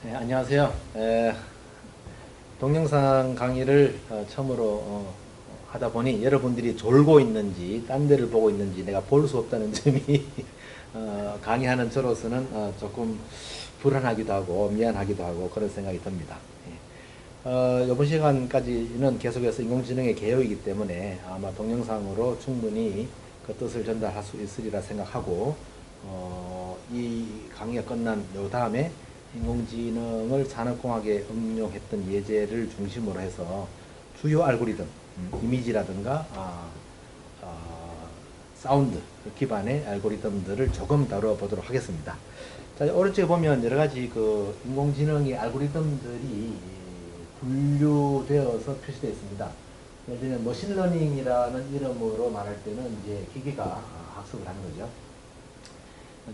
네, 안녕하세요. 동영상 강의를 처음으로 하다 보니 여러분들이 졸고 있는지 딴 데를 보고 있는지 내가 볼 수 없다는 점이 강의하는 저로서는 조금 불안하기도 하고 미안하기도 하고 그런 생각이 듭니다. 이번 시간까지는 계속해서 인공지능의 개요이기 때문에 아마 동영상으로 충분히 그 뜻을 전달할 수 있으리라 생각하고 이 강의가 끝난 요 다음에 인공지능을 산업공학에 응용했던 예제를 중심으로 해서 주요 알고리즘, 이미지라든가 사운드 기반의 알고리즘들을 조금 다뤄보도록 하겠습니다. 자, 오른쪽에 보면 여러 가지 그 인공지능의 알고리즘들이 분류되어서 표시되어 있습니다. 예를 들면 머신러닝이라는 이름으로 말할 때는 이제 기계가 학습을 하는 거죠.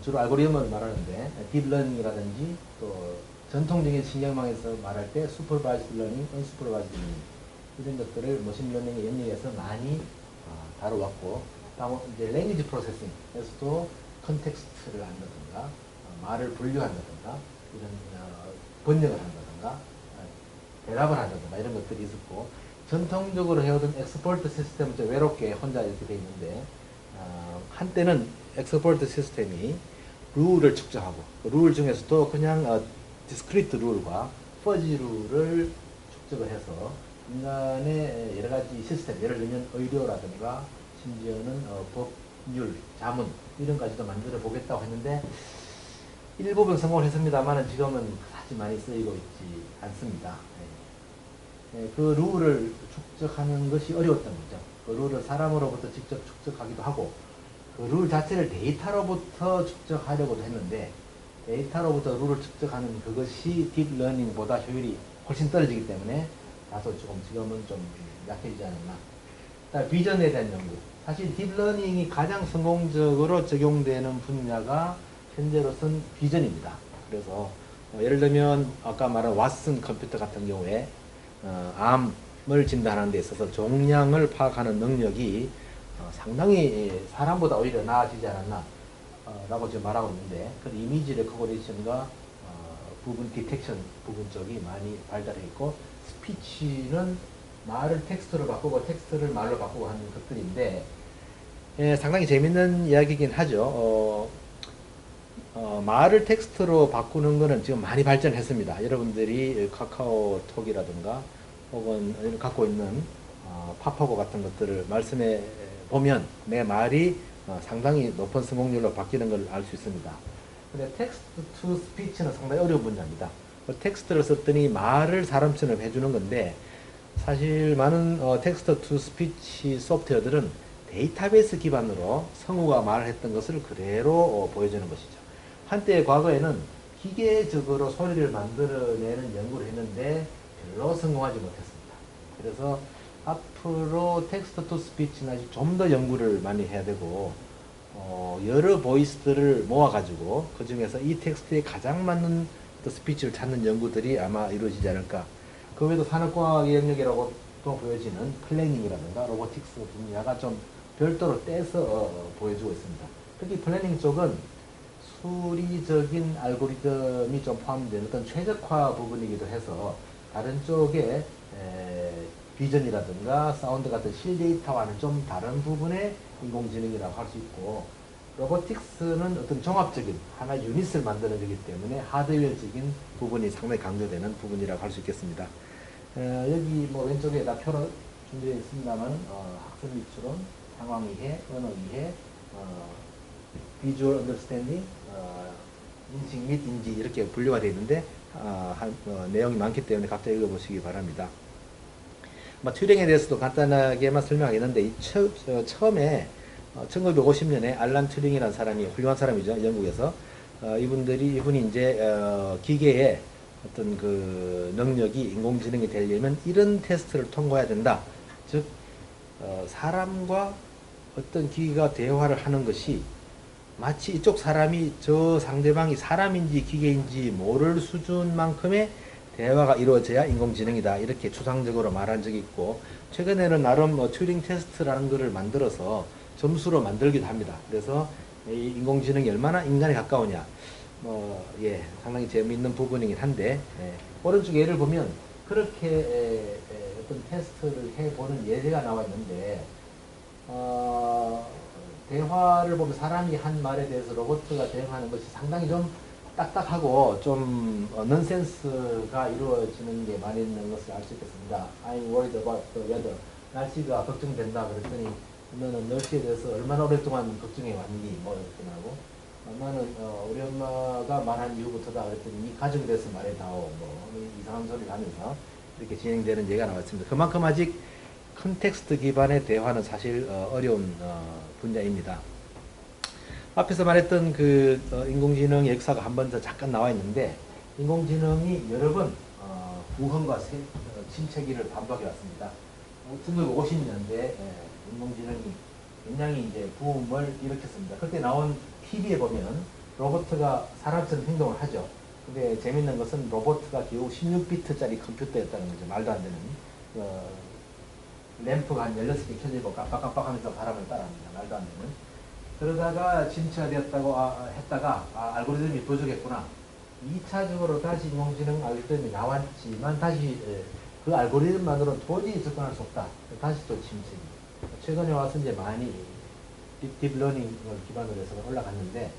주로 알고리즘을 말하는데 딥러닝이라든지 또 전통적인 신경망에서 말할 때 슈퍼바이즈드 러닝, 언슈퍼바이즈드 러닝 이런 것들을 머신러닝의 영역에서 많이 다뤄왔고, 다음 이제 랭귀지 프로세싱에서도 컨텍스트를 한다든가 말을 분류한다든가 이런 번역을 한다든가 대답을 한다든가 이런 것들이 있었고, 전통적으로 해오던 엑스퍼트 시스템은 좀 외롭게 혼자 이렇게 돼 있는데 한때는 엑스퍼트 시스템이 룰을 측정하고 룰 중에서도 그냥 디스크리트 룰과 퍼지 룰을 축적을 해서 인간의 여러 가지 시스템, 예를 들면 의료라든가 심지어는 법률, 자문 이런 까지도 만들어 보겠다고 했는데 일부분 성공을 했습니다만 지금은 아주 많이 쓰이고 있지 않습니다. 그 룰을 축적하는 것이 어려웠던 거죠. 그 룰을 사람으로부터 직접 축적하기도 하고 그 룰 자체를 데이터로부터 축적하려고도 했는데 데이터로부터 룰을 축적하는 그것이 딥러닝보다 효율이 훨씬 떨어지기 때문에 다소 조금 지금은 좀 약해지지 않았나. 비전에 대한 연구. 사실 딥러닝이 가장 성공적으로 적용되는 분야가 현재로선 비전입니다. 그래서 예를 들면 아까 말한 왓슨 컴퓨터 같은 경우에 암을 진단하는 데 있어서 종양을 파악하는 능력이 상당히 사람보다 오히려 나아지지 않았나 라고 지금 말하고 있는데, 그 이미지 레코그니션과 부분 디텍션 부분 쪽이 많이 발달해 있고, 스피치는 말을 텍스트로 바꾸고 텍스트를 말로 바꾸고 하는 것들인데 상당히 재밌는 이야기이긴 하죠. 말을 텍스트로 바꾸는 거는 지금 많이 발전했습니다. 여러분들이 카카오톡이라든가 혹은 갖고 있는 파파고 같은 것들을 말씀해 보면 내 말이 상당히 높은 성공률로 바뀌는 걸 알 수 있습니다. 근데 텍스트 투 스피치는 상당히 어려운 분야입니다. 텍스트를 썼더니 말을 사람처럼 해주는 건데 사실 많은 텍스트 투 스피치 소프트웨어들은 데이터베이스 기반으로 성우가 말을 했던 것을 그대로 보여주는 것이죠. 한때 과거에는 기계적으로 소리를 만들어내는 연구를 했는데 별로 성공하지 못했습니다. 그래서 앞으로 텍스트 투 스피치나 좀 더 연구를 많이 해야 되고 여러 보이스들을 모아가지고 그 중에서 이 텍스트에 가장 맞는 스피치를 찾는 연구들이 아마 이루어지지 않을까. 그 외에도 산업공학의 영역이라고 또 보여지는 플래닝이라든가 로보틱스 분야가 좀 별도로 떼서 보여주고 있습니다. 특히 플래닝 쪽은 수리적인 알고리즘이 좀 포함된 어떤 최적화 부분이기도 해서 다른 쪽에 비전이라든가 사운드 같은 실데이터와는 좀 다른 부분의 인공지능이라고 할 수 있고, 로보틱스는 어떤 종합적인 하나의 유닛을 만드는 거기 때문에 하드웨어적인 부분이 상당히 강조되는 부분이라고 할 수 있겠습니다. 여기 뭐 왼쪽에다 표로 준비되어 있습니다만 학습 및추론, 상황 이해, 언어 이해, 비주얼 언더스탠딩, 인식 및 인지 이렇게 분류가 되어 있는데 내용이 많기 때문에 각자 읽어보시기 바랍니다. 튜링에 대해서도 간단하게만 설명하겠는데 처음에 1950년에 알란 튜링이라는 사람이 훌륭한 사람이죠. 영국에서 이분이 이제 기계의 어떤 그 능력이 인공지능이 되려면 이런 테스트를 통과해야 된다. 즉 사람과 어떤 기계가 대화를 하는 것이 마치 이쪽 사람이 저 상대방이 사람인지 기계인지 모를 수준만큼의 대화가 이루어져야 인공지능이다, 이렇게 추상적으로 말한 적이 있고, 최근에는 나름 튜링 테스트라는 것을 만들어서 점수로 만들기도 합니다. 그래서 이 인공지능이 얼마나 인간에 가까우냐, 상당히 재미있는 부분이긴 한데, 오른쪽 예를 보면 그렇게 어떤 테스트를 해보는 예제가 나와 있는데, 대화를 보면 사람이 한 말에 대해서 로봇가 대응하는 것이 상당히 좀 딱딱하고 좀 넌센스가 이루어지는 게 많이 있는 것을 알 수 있겠습니다. I'm worried about the weather. 날씨가 걱정된다 그랬더니 너는 날씨에 대해서 얼마나 오랫동안 걱정해 왔니? 뭐 이렇게 나고 나는 우리 엄마가 말한 이후부터다 그랬더니 이 가족에 대해서 말해다오. 뭐 이상한 소리를 하면서 이렇게 진행되는 예가 나왔습니다. 그만큼 아직 컨텍스트 기반의 대화는 사실 어려운 분야입니다. 앞에서 말했던 그 인공지능의 역사가 한 번 더 잠깐 나와 있는데, 인공지능이 여러 번 우헌과 침체기를 반복해 왔습니다. 1950년대 인공지능이 굉장히 이제 부음을 일으켰습니다. 그때 나온 TV에 보면 로봇가 사람처럼 행동을 하죠. 근데 재밌는 것은 로봇가 겨우 16비트짜리 컴퓨터였다는 거죠. 말도 안 되는. 램프가 한 16개 켜지고 깜빡깜빡 하면서 바람을 따라합니다. 말도 안 되는. 그러다가 침체되었다고 했다가 알고리즘이 부족했구나. 2차적으로 다시 인공지능 알고리즘이 나왔지만 다시 그 알고리즘만으로는 도저히 접근할 수 없다. 다시 또 침체기. 최근에 와서 이제 많이 딥러닝을 기반으로 해서 올라갔는데,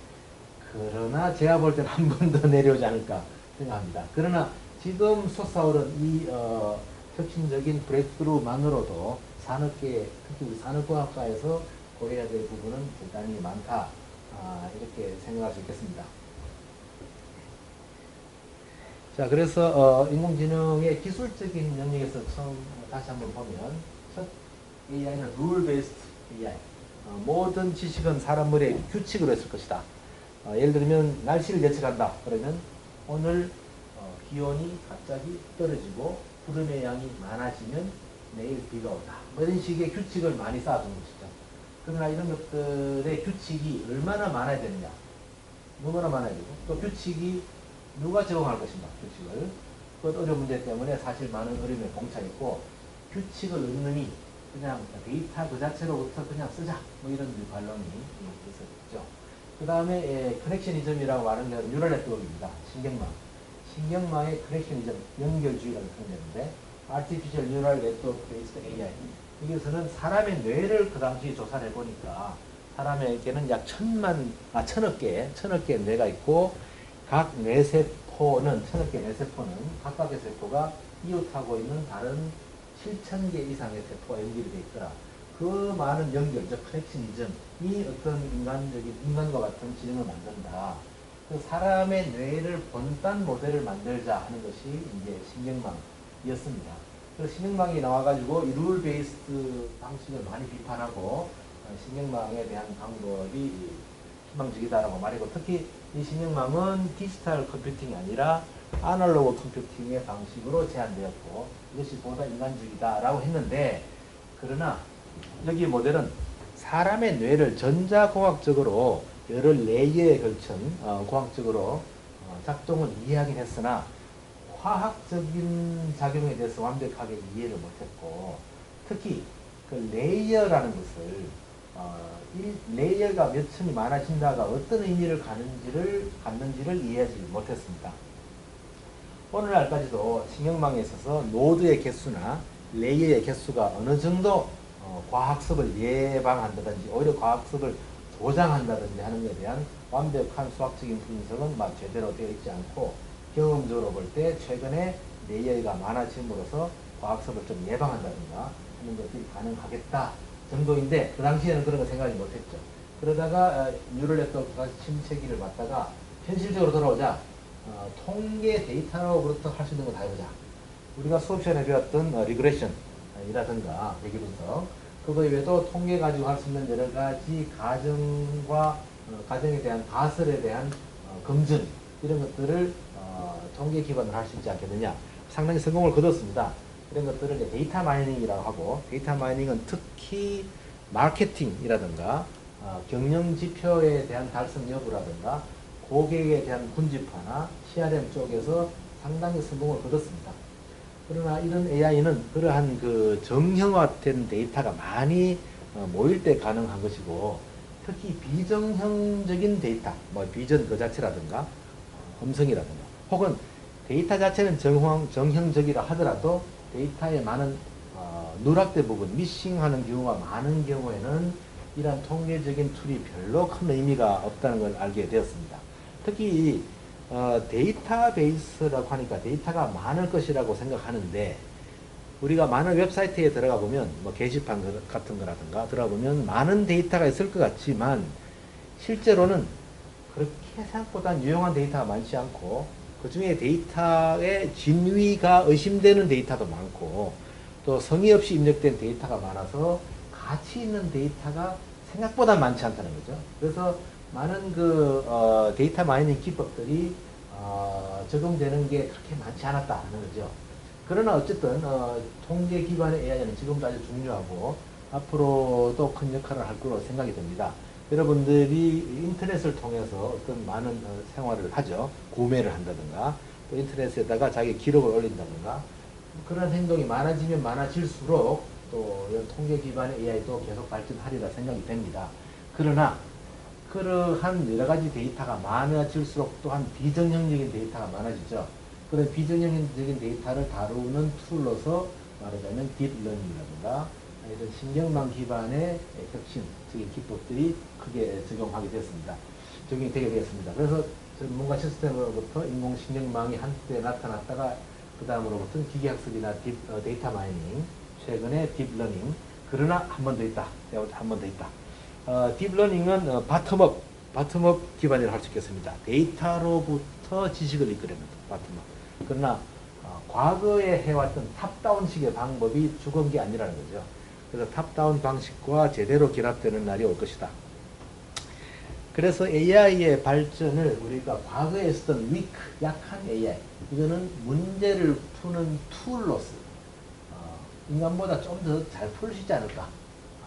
그러나 제가 볼 때는 한 번 더 내려오지 않을까 생각합니다. 그러나 지금 솟아오른 이 혁신적인 브레이크스루만으로도 산업계, 특히 우리 산업공학과에서 고려해야 될 부분은 대단히 많다. 이렇게 생각할 수 있겠습니다. 자, 그래서 인공지능의 기술적인 영역에서 처음 다시 한번 보면, 첫 AI는 룰-베이스드 AI. 모든 지식은 사람 머리에 규칙으로 했을 것이다. 예를 들면 날씨를 예측한다. 그러면 오늘 기온이 갑자기 떨어지고 구름의 양이 많아지면 내일 비가 오다. 뭐 이런 식의 규칙을 많이 쌓아둔 것이죠. 그러나 이런 것들의 규칙이 얼마나 많아야 되느냐. 너무나 많아야 되고, 또 규칙이 누가 적용할 것인가, 규칙을. 그것 어려운 문제 때문에 사실 많은 어려움에 봉착했고, 규칙을 넣느니 그냥 데이터 그 자체로부터 그냥 쓰자. 뭐 이런 반론이 있었죠. 그 다음에 커넥셔니즘이라고 하는 게 뉴럴 네트워크입니다. 신경망. 신경망의 커넥셔니즘, 연결주의라는 표현인데, Artificial Neural Network Based AI. 여기서는 사람의 뇌를 그 당시 조사를 해보니까 사람에게는 약 1000억 개의 뇌가 있고, 각 뇌세포는, 1000억 개 뇌세포는 각각의 세포가 이웃하고 있는 다른 7000개 이상의 세포가 연결이 되어 있더라. 그 많은 연결, 즉 커넥셔니즘이 어떤 인간과 같은 지능을 만든다. 그 사람의 뇌를 본딴 모델을 만들자 하는 것이 이제 신경망이었습니다. 그래서 신경망이 나와가지고 이 룰 베이스드 방식을 많이 비판하고 신경망에 대한 방법이 희망적이다라고 말이고, 특히 이 신경망은 디지털 컴퓨팅이 아니라 아날로그 컴퓨팅의 방식으로 제한되었고 이것이 보다 인간적이다라고 했는데, 그러나 여기 모델은 사람의 뇌를 전자공학적으로 여러 레이어에 걸친 공학적으로 작동을 이해하긴 했으나 화학적인 작용에 대해서 완벽하게 이해를 못했고, 특히 그 레이어라는 것을 레이어가 몇 층이 많아진다가 어떤 의미를 갖는지를 이해하지 못했습니다. 오늘날까지도 신경망에 있어서 노드의 개수나 레이어의 개수가 어느 정도 과학습을 예방한다든지 오히려 과학습을 보장한다든지 하는 것에 대한 완벽한 수학적인 분석은 제대로 되어 있지 않고, 경험적으로 볼 때 최근에 레이어가 많아짐으로써 과학습을 좀 예방한다든가 하는 것들이 가능하겠다 정도인데, 그 당시에는 그런 거 생각하지 못했죠. 그러다가 뉴럴 네트워크가 침체기를 맞다가 현실적으로 돌아오자 통계 데이터로부터 할 수 있는 거 다 해보자. 우리가 수업 시간에 배웠던 리그레션이라든가 대기분석, 그거 외에도 통계 가지고 할 수 있는 여러 가지 가정에 대한 가설에 대한 검증, 이런 것들을 통계 기반으로 할 수 있지 않겠느냐. 상당히 성공을 거뒀습니다. 이런 것들을 이제 데이터 마이닝이라고 하고, 데이터 마이닝은 특히 마케팅이라든가 경영 지표에 대한 달성 여부라든가 고객에 대한 군집화나 CRM 쪽에서 상당히 성공을 거뒀습니다. 그러나 이런 AI는 그러한 그 정형화된 데이터가 많이 모일 때 가능한 것이고, 특히 비정형적인 데이터, 비전 그 자체라든가 음성이라든가 혹은 데이터 자체는 정형적이라 하더라도 데이터의 많은 누락된 부분, 미싱하는 경우가 많은 경우에는 이러한 통계적인 툴이 별로 큰 의미가 없다는 걸 알게 되었습니다. 특히 데이터베이스라고 하니까 데이터가 많을 것이라고 생각하는데 우리가 많은 웹사이트에 들어가 보면 뭐 게시판 같은 거라든가 들어가 보면 많은 데이터가 있을 것 같지만 실제로는 그렇게 생각보다 유용한 데이터가 많지 않고 그 중에 데이터의 진위가 의심되는 데이터도 많고 또 성의 없이 입력된 데이터가 많아서 가치 있는 데이터가 생각보다 많지 않다는 거죠. 그래서 많은 데이터 마이닝 기법들이 적용되는 게 그렇게 많지 않았다는 거죠. 그러나 어쨌든 통계 기반의 AI는 지금도 아주 중요하고 앞으로도 큰 역할을 할 거로 생각이 됩니다. 여러분들이 인터넷을 통해서 어떤 많은 생활을 하죠. 구매를 한다든가 또 인터넷에다가 자기 기록을 올린다든가 그런 행동이 많아지면 많아질수록 또 이런 통계 기반의 AI도 계속 발전하리라 생각이 됩니다. 그러나 그러한 여러 가지 데이터가 많아질수록 또한 비정형적인 데이터가 많아지죠. 그런 비정형적인 데이터를 다루는 툴로서 말하자면 딥러닝이라든가 이런 신경망 기반의 혁신적인 기법들이 크게 적용이 되게 되었습니다. 그래서 전문가 시스템으로부터 인공신경망이 한때 나타났다가 그 다음으로부터는 기계학습이나 데이터 마이닝, 최근에 딥러닝, 그러나 한 번 더 있다. 한 번 더 있다. 딥러닝은 바텀업 기반이라고 할 수 있겠습니다. 데이터로부터 지식을 이끌어내는 바텀업. 그러나 과거에 해왔던 탑다운식의 방법이 죽은 게 아니라는 거죠. 그래서 탑다운 방식과 제대로 결합되는 날이 올 것이다. 그래서 AI의 발전을 우리가 과거에 쓰던 위크, 약한 AI, 이거는 문제를 푸는 툴로서 인간보다 좀 더 잘 풀 수 있지 않을까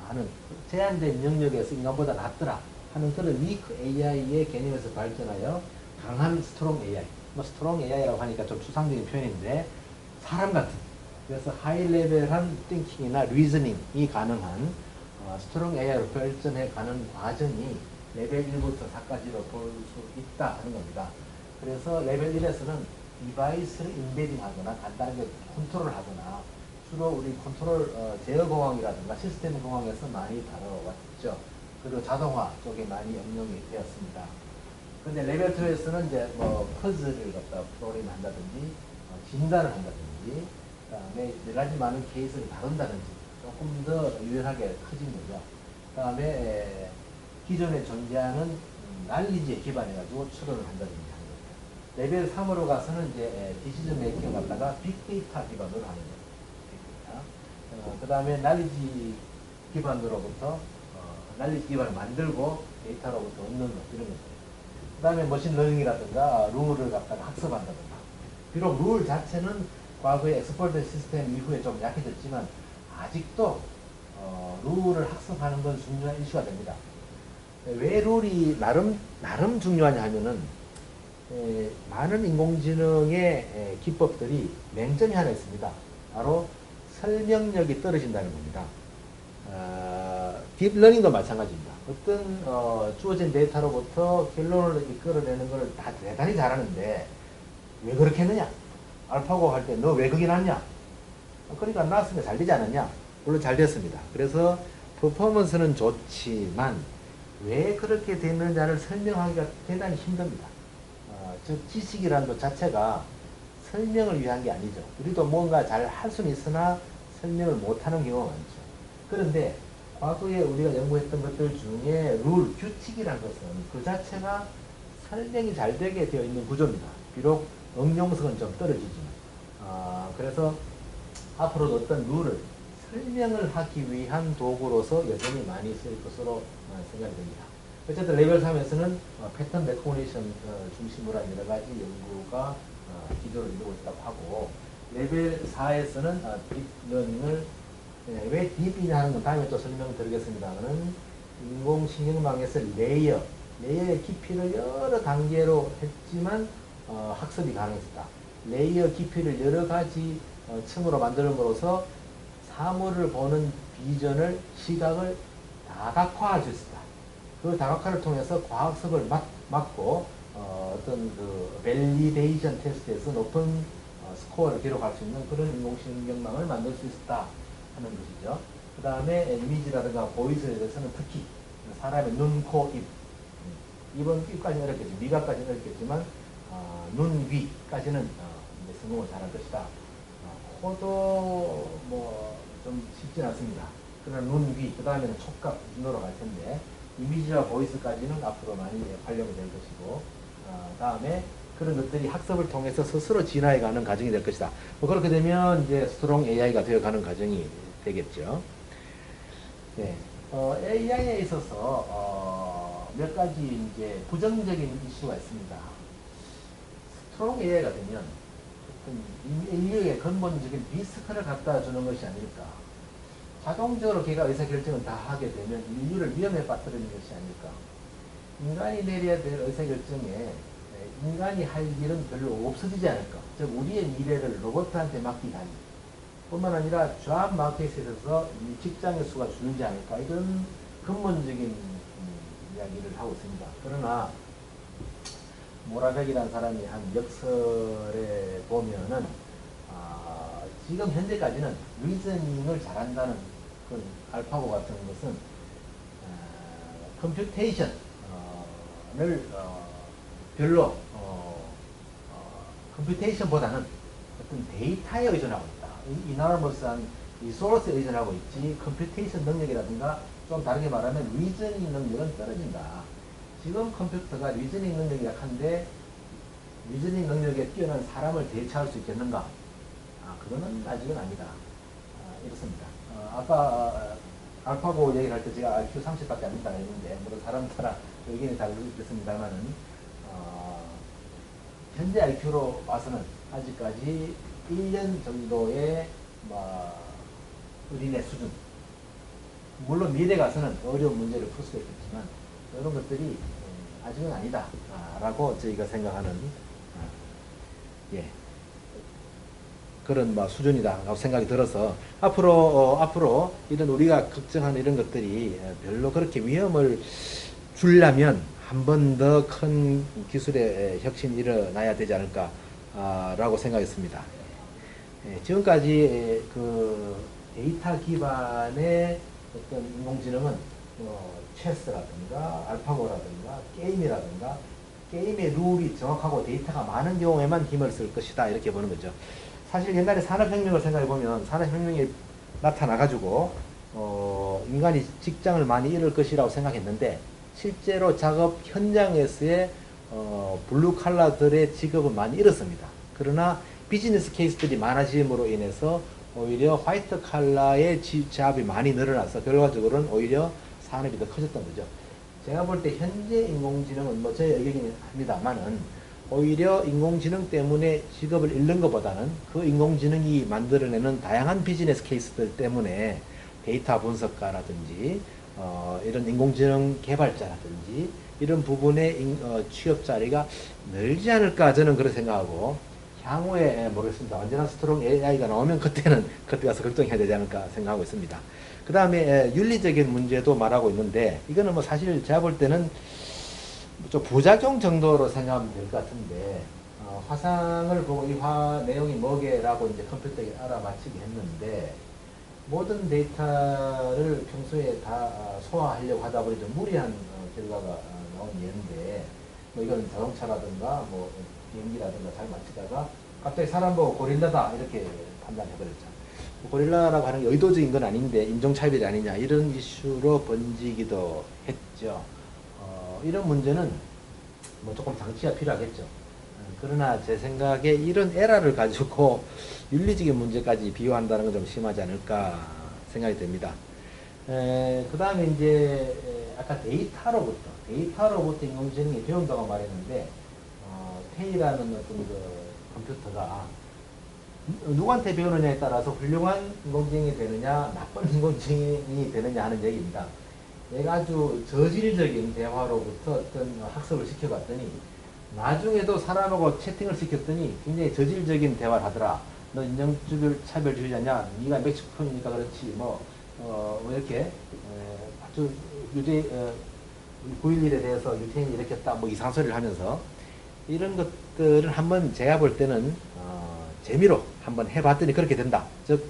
하는 제한된 영역에서 인간보다 낫더라 하는 그런 위크 AI의 개념에서 발전하여 강한 스트롱 AI, 뭐 스트롱 AI라고 하니까 좀 추상적인 표현인데 사람 같은, 그래서 하이레벨한 띵킹이나 리즈닝이 가능한 스트롱 AI로 발전해 가는 과정이 레벨 1부터 4까지로 볼 수 있다 하는 겁니다. 그래서 레벨 1에서는 디바이스를 인베딩 하거나 간단하게 컨트롤 하거나 주로 우리 컨트롤 제어 공항이라든가 시스템 공항에서 많이 다뤄왔죠. 그리고 자동화 쪽에 많이 응용이 되었습니다. 근데 레벨 2에서는 이제 뭐 퍼즐을 갖다 프로그램 한다든지 진단을 한다든지 그다음에 여러 가지 많은 케이스를 다룬다든지 조금 더 유연하게 커진 거죠. 그다음에 기존에 존재하는 난리지에 기반해가지고 추론을 한다든지 하는 거죠. 레벨 3으로 가서는 이제 디시전 메이킹을 갖다가 빅데이터 기반으로 하는 거죠. 그 다음에 난리지 기반으로부터 난리지 기반을 만들고 데이터로부터 얻는 것 이런 것들. 그 다음에 머신러닝이라든가 룰을 갖다가 학습한다든가. 비록 룰 자체는 과거의 엑스퍼트 시스템 이후에 좀 약해졌지만 아직도 룰을 학습하는 건 중요한 이슈가 됩니다. 왜 룰이 나름 중요하냐 하면은 많은 인공지능의 기법들이 맹점이 하나 있습니다. 바로 설명력이 떨어진다는 겁니다. 딥러닝도 마찬가지입니다. 어떤 주어진 데이터로부터 결론을 이끌어내는 걸 다 대단히 잘하는데 왜 그렇게 했느냐? 알파고 할 때 너 왜 거기 났냐? 그러니까 났으면 잘 되지 않았냐? 물론 잘 됐습니다. 그래서 퍼포먼스는 좋지만 왜 그렇게 됐느냐를 설명하기가 대단히 힘듭니다. 즉 지식이라는 것 자체가 설명을 위한 게 아니죠. 우리도 뭔가 잘 할 수는 있으나 설명을 못하는 경우가 많죠. 그런데 과거에 우리가 연구했던 것들 중에 룰, 규칙이라는 것은 그 자체가 설명이 잘 되게 되어 있는 구조입니다. 비록 응용성은 좀 떨어지지만. 그래서 앞으로도 어떤 룰을 설명을 하기 위한 도구로서 여전히 많이 쓰일 것으로 생각이 됩니다. 어쨌든 레벨 3에서는 패턴 레코니션 중심으로 한 여러 가지 연구가 기조를 이루고 있다고 하고, 레벨 4에서는 딥러닝을 왜 딥이냐 하는 건 다음에 또 설명드리겠습니다만은 인공신경망에서 레이어의 깊이를 여러 단계로 했지만 학습이 가능했다. 레이어 깊이를 여러 가지 층으로 만들므로써 사물을 보는 비전을, 시각을 다각화할 수 있다. 그 다각화를 통해서 과학습을 막고 어떤 그 밸리데이션 테스트에서 높은 스코어를 기록할 수 있는 그런 인공신경망을 만들 수 있었다 하는 것이죠. 그 다음에 이미지라든가 보이스에 대해서는 특히 사람의 눈, 코, 입, 입은 입까지는 어렵겠지, 미각까지는 어렵겠지만 눈, 위까지는 이제 성공을 잘할 것이다. 코도 뭐 좀 쉽진 않습니다. 그러나 눈, 위, 그 다음에는 촉각 정도로 갈 텐데 이미지와 보이스까지는 앞으로 많이 활용이 될 것이고 다음에 그런 것들이 학습을 통해서 스스로 진화해가는 과정이 될 것이다. 뭐 그렇게 되면 이제 스트롱 AI가 되어가는 과정이 되겠죠. 네. AI에 있어서 몇 가지 이제 부정적인 이슈가 있습니다. 스트롱 AI가 되면 인류의 근본적인 리스크를 갖다 주는 것이 아닐까. 자동적으로 걔가 의사결정을 다 하게 되면 인류를 위험에 빠뜨리는 것이 아닐까. 인간이 내려야 될 의사결정에 인간이 할 일은 별로 없어지지 않을까. 즉 우리의 미래를 로봇한테 맡기다니. 뿐만 아니라 잡 마켓에 있어서 직장의 수가 줄지 않을까. 이런 근본적인 이야기를 하고 있습니다. 그러나 모라백이라는 사람이 한 역설에 보면은 지금 현재까지는 리저닝을 잘한다는 그런 알파고 같은 것은 컴퓨테이션을 별로 컴퓨테이션보다는 어떤 데이터에 의존하고 있다. 이나르머스한 리소스에 의존하고 있지 컴퓨테이션 능력이라든가 좀 다르게 말하면 리저닝 능력은 떨어진다. 지금 컴퓨터가 리저닝 능력이 약한데 리저닝 능력에 뛰어난 사람을 대체할 수 있겠는가? 그거는 아직은 아니다. 이렇습니다. 아까 알파고 얘기를 할 때 제가 IQ 30밖에 안 된다고 했는데 물론 사람 따라 의견이 다르겠습니다만은 현재 IQ로 봐서는 아직까지 1년 정도의 어린애 수준. 물론 미래 가서는 어려운 문제를 풀 수도 있겠지만 이런 것들이 아직은 아니다 라고 저희가 생각하는 그런 수준이다 라고 생각이 들어서 앞으로 이런 우리가 걱정하는 이런 것들이 별로 그렇게 위험을 주려면 한 번 더 큰 기술의 혁신이 일어나야 되지 않을까 라고 생각했습니다. 지금까지 그 데이터 기반의 어떤 인공지능은 체스라든가 알파고라든가 게임이라든가 게임의 룰이 정확하고 데이터가 많은 경우에만 힘을 쓸 것이다 이렇게 보는 거죠. 사실 옛날에 산업혁명을 생각해 보면 산업혁명이 나타나가지고 인간이 직장을 많이 잃을 것이라고 생각했는데 실제로 작업 현장에서의 블루 칼라들의 직업은 많이 잃었습니다. 그러나 비즈니스 케이스들이 많아짐으로 인해서 오히려 화이트 칼라의 잡이 많이 늘어나서 결과적으로는 오히려 산업이 더 커졌던 거죠. 제가 볼 때 현재 인공지능은 제 의견이긴 합니다만은 오히려 인공지능 때문에 직업을 잃는 것보다는 그 인공지능이 만들어내는 다양한 비즈니스 케이스들 때문에 데이터 분석가라든지 이런 인공지능 개발자라든지 이런 부분의 취업 자리가 늘지 않을까 저는 그렇게 생각하고 향후에 모르겠습니다. 완전한 스트롱 AI가 나오면 그때 가서 걱정해야 되지 않을까 생각하고 있습니다. 그 다음에 윤리적인 문제도 말하고 있는데 이거는 사실 제가 볼 때는 좀 부작용 정도로 생각하면 될 것 같은데 화상을 보고 이 내용이 뭐게라고 이제 컴퓨터에 알아맞히게 했는데 모든 데이터를 평소에 다 소화하려고 하다 보니 좀 무리한 결과가 나온 예인데 이거는 자동차라든가 비행기라든가 잘 맞히다가 갑자기 사람 보고 고릴라다 이렇게 판단해버렸죠. 고릴라라고 하는 게 의도적인 건 아닌데 인종차별이 아니냐 이런 이슈로 번지기도 했죠. 이런 문제는 조금 장치가 필요하겠죠. 그러나 제 생각에 이런 에러를 가지고 윤리적인 문제까지 비유한다는 건 좀 심하지 않을까 생각이 됩니다. 그 다음에 이제 아까 데이터로부터 인공지능이 배운다고 말했는데 테이라는 어떤 그 컴퓨터가 누구한테 배우느냐에 따라서 훌륭한 인공지능이 되느냐 나쁜 인공지능이 되느냐 하는 얘기입니다. 얘가 아주 저질적인 대화로부터 어떤 학습을 시켜봤더니 나중에도 사람하고 채팅을 시켰더니 굉장히 저질적인 대화를 하더라. 너 인종차별주의자냐? 네가 멕시코니까 그렇지. 이렇게 아주 9.11에 대해서 유태인이 일으켰다. 이상한 소리를 하면서 이런 것들을 한번 제가 볼 때는 재미로 한번 해봤더니 그렇게 된다. 즉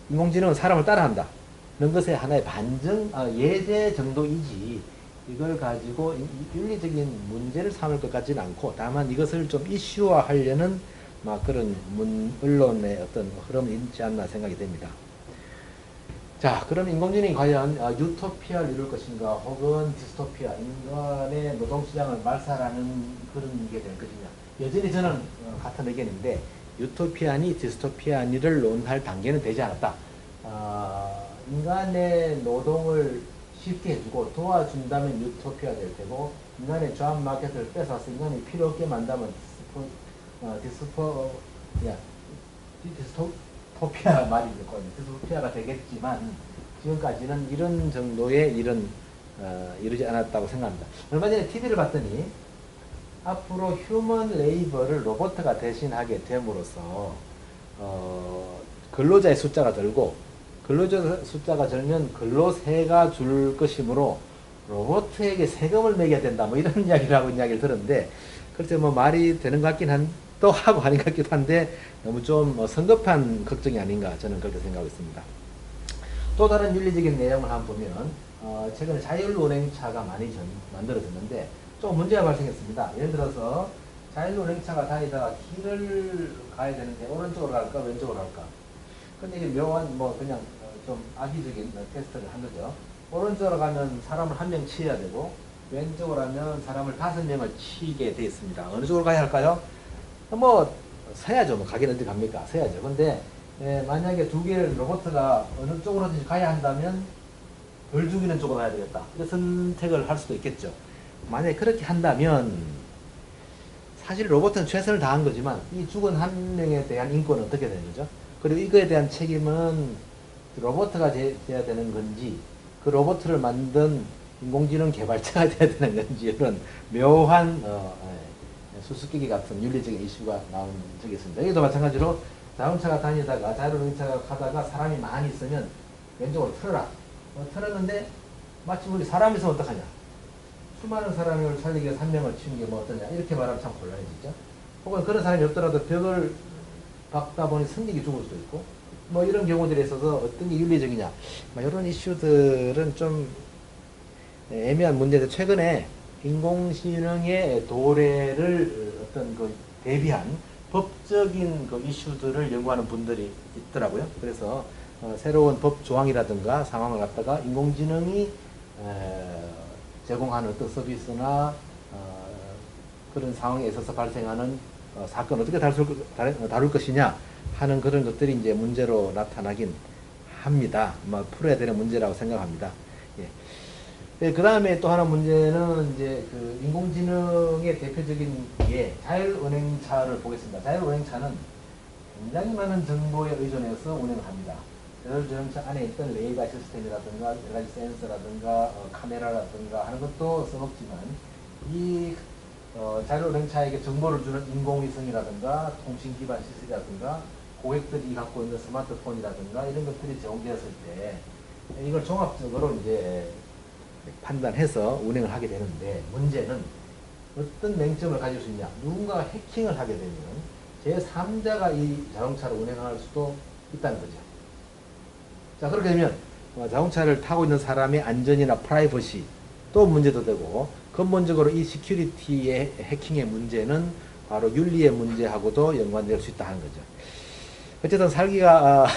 인공지능은 사람을 따라한다. 는 것의 하나의 반증, 예제 정도이지 이걸 가지고 윤리적인 문제를 삼을 것 같지는 않고 다만 이것을 좀 이슈화하려는 막 그런 언론의 어떤 흐름이 있지 않나 생각이 됩니다. 자, 그럼 인공지능이 과연 유토피아를 이룰 것인가 혹은 디스토피아, 인간의 노동시장을 말살하는 그런 게 될 것이냐. 여전히 저는 같은 의견인데 유토피아니 디스토피아니를 논할 단계는 되지 않았다. 인간의 노동을 쉽게 해주고 도와준다면 유토피아 될 테고 인간의 조합 마켓을 뺏어서 인간이 필요 없게 만들면 디스토피아 말이 있거든요. 디스토피아가 되겠지만 지금까지는 이런 정도의 일은 이루지 않았다고 생각합니다. 얼마 전에 TV를 봤더니 앞으로 휴먼 레이버를 로봇가 대신하게 됨으로써 근로자의 숫자가 늘고 근로자 숫자가 늘면 근로세가 줄 것이므로 로봇에게 세금을 매겨야 된다. 뭐 이런 이야기를 들었는데 그렇죠. 뭐 말이 되는 것 같긴 또 하고 아닌 것 같기도 한데 너무 좀 성급한 걱정이 아닌가 저는 그렇게 생각하고 있습니다. 또 다른 윤리적인 내용을 한번 보면 최근에 자율운행차가 많이 만들어졌는데 좀 문제가 발생했습니다. 예를 들어서 자율운행차가 다니다가 길을 가야 되는데 오른쪽으로 갈까 왼쪽으로 갈까. 근데 이게 묘한 그냥 좀 악의적인 테스트를 한 거죠. 오른쪽으로 가면 사람을 한 명 치어야 되고 왼쪽으로 하면 사람을 5명을 치게 되어 있습니다. 어느 쪽으로 가야 할까요? 서야죠. 가긴 어디 갑니까? 서야죠. 근데 만약에 두 개를 로봇가 어느 쪽으로든지 가야 한다면 벌 죽이는 쪽으로 가야 되겠다. 이런 선택을 할 수도 있겠죠. 만약에 그렇게 한다면 사실 로봇은 최선을 다한 거지만 이 죽은 한 명에 대한 인권은 어떻게 되는 거죠? 그리고 이거에 대한 책임은 로봇가 돼야 되는 건지 그 로봇을 만든 인공지능 개발자가 돼야 되는 건지 이런 묘한 수수께끼 같은 윤리적인 이슈가 나온 적이 있습니다. 여기도 마찬가지로 자동차가 다니다가 자율운행차가 가다가 사람이 많이 있으면 왼쪽으로 틀어라. 틀었는데 마침 우리 사람이 있으면 어떡하냐. 수많은 사람을 살리기 위해서 한 명을 치는 게 어떠냐. 이렇게 말하면 참 곤란해지죠. 혹은 그런 사람이 없더라도 벽을 박다 보니 승객이 죽을 수도 있고 이런 경우들에 있어서 어떤 게 윤리적이냐. 이런 이슈들은 좀 애매한 문제인데 최근에 인공지능의 도래를 대비한 법적인 이슈들을 연구하는 분들이 있더라고요. 그래서 새로운 법 조항이라든가 상황을 갖다가 인공지능이 제공하는 어떤 서비스나 그런 상황에 있어서 발생하는 사건 어떻게 다룰 것이냐 하는 그런 것들이 이제 문제로 나타나긴 합니다. 풀어야 되는 문제라고 생각합니다. 예. 그 다음에 또 하나 문제는 이제 인공지능의 대표적인 게 자율운행차를 보겠습니다. 자율운행차는 굉장히 많은 정보에 의존해서 운행을 합니다. 자율주행차 안에 있던 레이더 시스템이라든가 여러 가지 센서라든가 카메라라든가 하는 것도 써먹지만 이 자율운행차에게 정보를 주는 인공위성이라든가 통신 기반 시설이라든가 고객들이 갖고 있는 스마트폰이라든가 이런 것들이 제공되었을 때 이걸 종합적으로 이제 판단해서 운행을 하게 되는데 문제는 어떤 맹점을 가질 수 있냐. 누군가가 해킹을 하게 되면 제3자가 이 자동차를 운행할 수도 있다는 거죠. 자, 그렇게 되면 자동차를 타고 있는 사람의 안전이나 프라이버시 또 문제도 되고 근본적으로 이 시큐리티의 해킹의 문제는 바로 윤리의 문제하고도 연관될 수 있다 하는 거죠. 어쨌든 살기가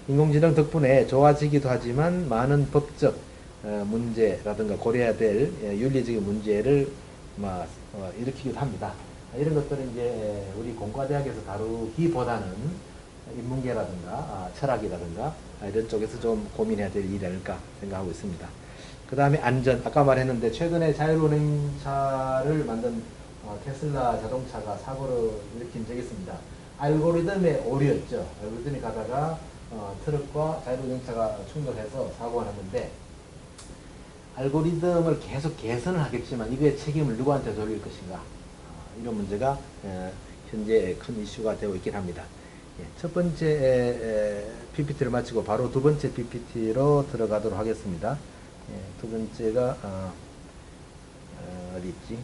인공지능 덕분에 좋아지기도 하지만 많은 법적 문제라든가 고려해야 될 윤리적인 문제를 일으키기도 합니다. 이런 것들은 이제 우리 공과대학에서 다루기보다는 인문계라든가 철학이라든가 이런 쪽에서 좀 고민해야 될 일이 아닐까 생각하고 있습니다. 그 다음에 안전, 아까 말했는데 최근에 자율운행차를 만든 테슬라 자동차가 사고를 일으킨 적이 있습니다. 알고리즘의 오류였죠. 알고리즘이 가다가 트럭과 자율운행차가 충돌해서 사고가 났는데 알고리즘을 계속 개선을 하겠지만 이거의 책임을 누구한테 돌릴 것인가 이런 문제가 현재 큰 이슈가 되고 있긴 합니다. 첫 번째 PPT를 마치고 바로 두 번째 PPT로 들어가도록 하겠습니다. 두 번째가 어디 있지?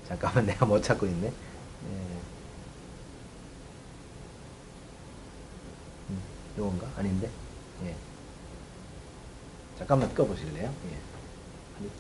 잠깐만 내가 못 찾고 있네. 예. 요건가? 아닌데? 예. 잠깐만 꺼보실래요? 예.